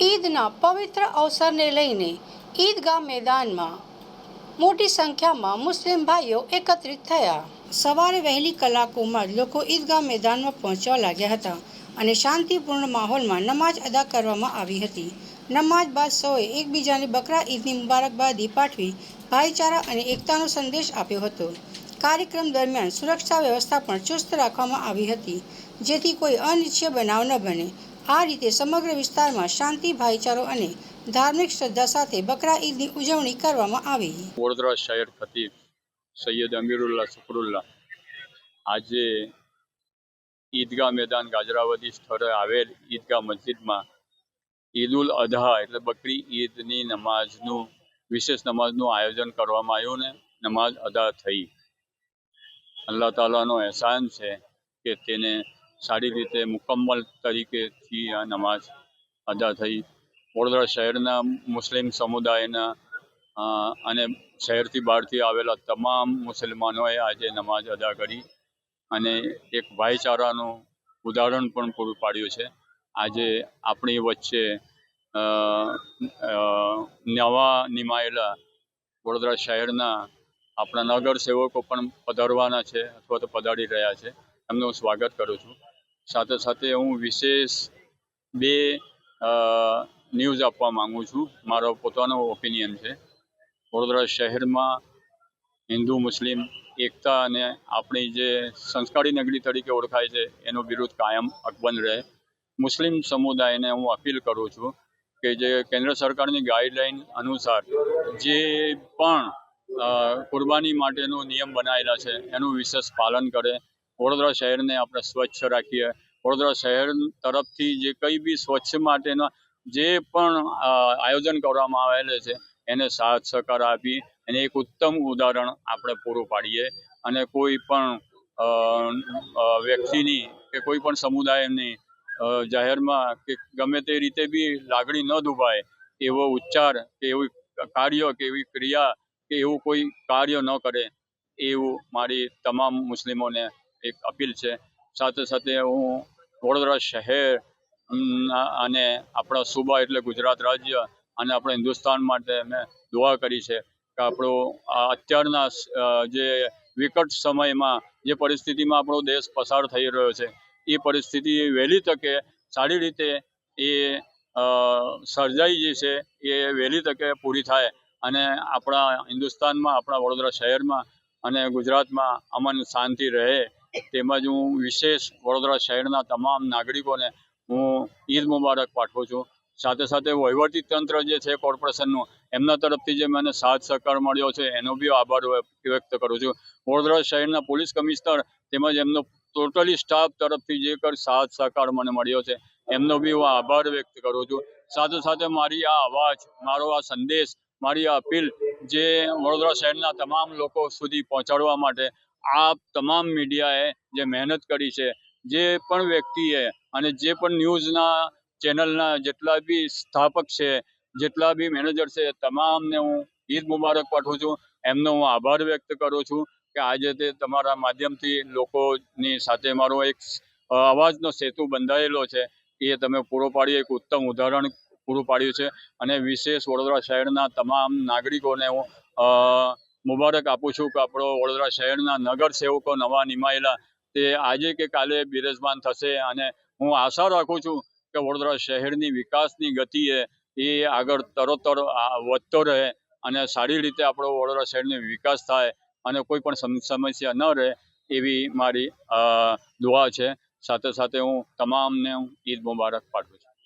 ઈદના પવિત્ર અવસરને લઈને ઈદગાહ મેદાનમાં મોટી સંખ્યામાં મુસ્લિમ ભાઈઓ એકત્રિત થયા. સવારે વહેલી કલાકોમાં જ લોકો ઈદગાહ મેદાનમાં પહોંચવા લાગ્યા હતા અને શાંતિપૂર્ણ માહોલમાં નમાઝ અદા કરવામાં આવી હતી. નમાઝ બાદ સૌએ એકબીજાને બકરા ઈદની મુબારકબાદી પાઠવી ભાઈચારા અને એકતાનો સંદેશ આપ્યો હતો. કાર્યક્રમ દરમિયાન સુરક્ષા વ્યવસ્થા પણ ચુસ્ત રાખવામાં આવી હતી, જેથી કોઈ અનિચ્છનીય બનાવ ન બને. આ રીતે સમગ્ર વિસ્તારમાં શાંતિ, ભાઈચારો અને ધાર્મિક શ્રદ્ધા સાથે બકરા ઈદની ઉજવણી કરવામાં આવી. વડોદરા શહેર ખતીબ સૈયદ અમીરુલ્લાહ શુક્રુલ્લાહ આજે ઈદગાહ મેદાન ગાજરાવદી સ્થળે આવેલ ઈદગાહ મસ્જિદમાં ઈદ ઉલ અધા એટલે બકરી ઈદની નમાઝનું વિશેષ નમાઝનું આયોજન કરવામાં આવ્યું ને નમાઝ અદા થઈ. અલ્લાહ તાલાનો અહેસાન છે કે તેને સારી રીતે મુકમ્મલ તરીકેથી આ નમાઝ અદા થઈ. વડોદરા શહેરના મુસ્લિમ સમુદાયના અને શહેરથી બહારથી આવેલા તમામ મુસલમાનોએ આજે નમાઝ અદા કરી અને એક ભાઈચારાનું ઉદાહરણ પણ પૂરું પાડ્યું છે. આજે આપણી વચ્ચે નવા નિમાયેલા વડોદરા શહેરના આપણા નગર સેવકો પણ પધારવાના છે અથવા તો પધારી રહ્યા છે. એમનું હું સ્વાગત કરું છું. સાથે સાથે હું વિશેષ બે ન્યૂઝ આપવા માગું છું. મારો પોતાનો ઓપિનિયન છે. વડોદરા શહેરમાં હિન્દુ મુસ્લિમ એકતા અને આપણી જે સંસ્કારી નગરી તરીકે ઓળખાય છે એનો વિરોધ કાયમ અકબંધ રહે. મુસ્લિમ સમુદાયને હું અપીલ કરું છું કે જે કેન્દ્ર સરકારની ગાઈડલાઈન અનુસાર જે પણ કુરબાની માટેનો નિયમ બનાવેલા છે એનું વિશેષ પાલન કરે. વડોદરા શહેરને આપણે સ્વચ્છ રાખીએ. વડોદરા શહેર તરફથી જે કંઈ બી સ્વચ્છ માટેના જે પણ આયોજન કરવામાં આવેલું છે એને સાથ સહકાર આપી અને એક ઉત્તમ ઉદાહરણ આપણે પૂરું પાડીએ અને કોઈ પણ વ્યક્તિની કે કોઈ પણ સમુદાયની જાહેરમાં કે ગમે તે રીતે બી લાગણી ન દુભાય એવો ઉચ્ચાર કે એવું કાર્ય કે એવી ક્રિયા કે એવું કોઈ કાર્ય ન કરે એવું મારી તમામ મુસ્લિમોને એક અપીલ છે. સાથે સાથે હું વડોદરા શહેર અને આપણા સૂબા એટલે ગુજરાત રાજ્ય અને આપણા હિન્દુસ્તાન માટે મેં દુઆ કરી છે કે આપણો અત્યારના જે વિકટ સમયમાં જે પરિસ્થિતિમાં આપણો દેશ પસાર થઈ રહ્યો છે એ પરિસ્થિતિ વહેલી તકે સારી રીતે એ સર્જાઈ જશે, એ વહેલી તકે પૂરી થાય અને આપણા હિન્દુસ્તાનમાં આપણા વડોદરા શહેરમાં અને ગુજરાતમાં અમન શાંતિ રહે. તેમજ હું વિશેષ વડોદરા શહેરના તમામ નાગરિકોને હું ઈદ મુબારક પાઠવું છું. સાથે સાથે વહીવટી તંત્ર જે છે કોર્પોરેશનનું એમના તરફથી જે મને સાથ સહકાર મળ્યો છે એનો બી આભાર વ્યક્ત કરું છું. વડોદરા શહેરના પોલીસ કમિશનર તેમજ એમનો ટોટલી સ્ટાફ તરફથી જે કંઈ સાથ સહકાર મને મળ્યો છે એમનો બી હું આભાર વ્યક્ત કરું છું. સાથે સાથે મારી આ અવાજ, મારો આ સંદેશ, મારી આ અપીલ જે વડોદરા શહેરના તમામ લોકો સુધી પહોંચાડવા માટે આ તમામ મીડિયાએ જે મહેનત કરી છે, જે પણ વ્યક્તિએ અને જે પણ ન્યૂઝના ચેનલના જેટલા બી સ્થાપક છે, જેટલા બી મેનેજર છે, તમામને હું ઈદ મુબારક પાઠવું છું. એમનો હું આભાર વ્યક્ત કરું છું કે આજે તે તમારા માધ્યમથી લોકોની સાથે મારો એક અવાજનો સેતુ બંધાયેલો છે એ તમે પૂરો પાડી એક ઉત્તમ ઉદાહરણ પૂરું પાડ્યું છે. અને વિશેષ વડોદરા શહેરના તમામ નાગરિકોને હું મુબારક આપું છું કે આપણો વડોદરા શહેરના નગર સેવકો નવા નિમાયેલા તે આજે કે કાલે બિરાજમાન થશે અને હું આશા રાખું છું કે વડોદરા શહેરની વિકાસની ગતિએ એ આગળ તરોતર વધતો રહે અને સારી રીતે આપણો વડોદરા શહેરનો વિકાસ થાય અને કોઈ પણ સમસ્યા ન રહે એવી મારી દુઆ છે. સાથે સાથે હું તમામને ઈદ મુબારક પાઠવું છું.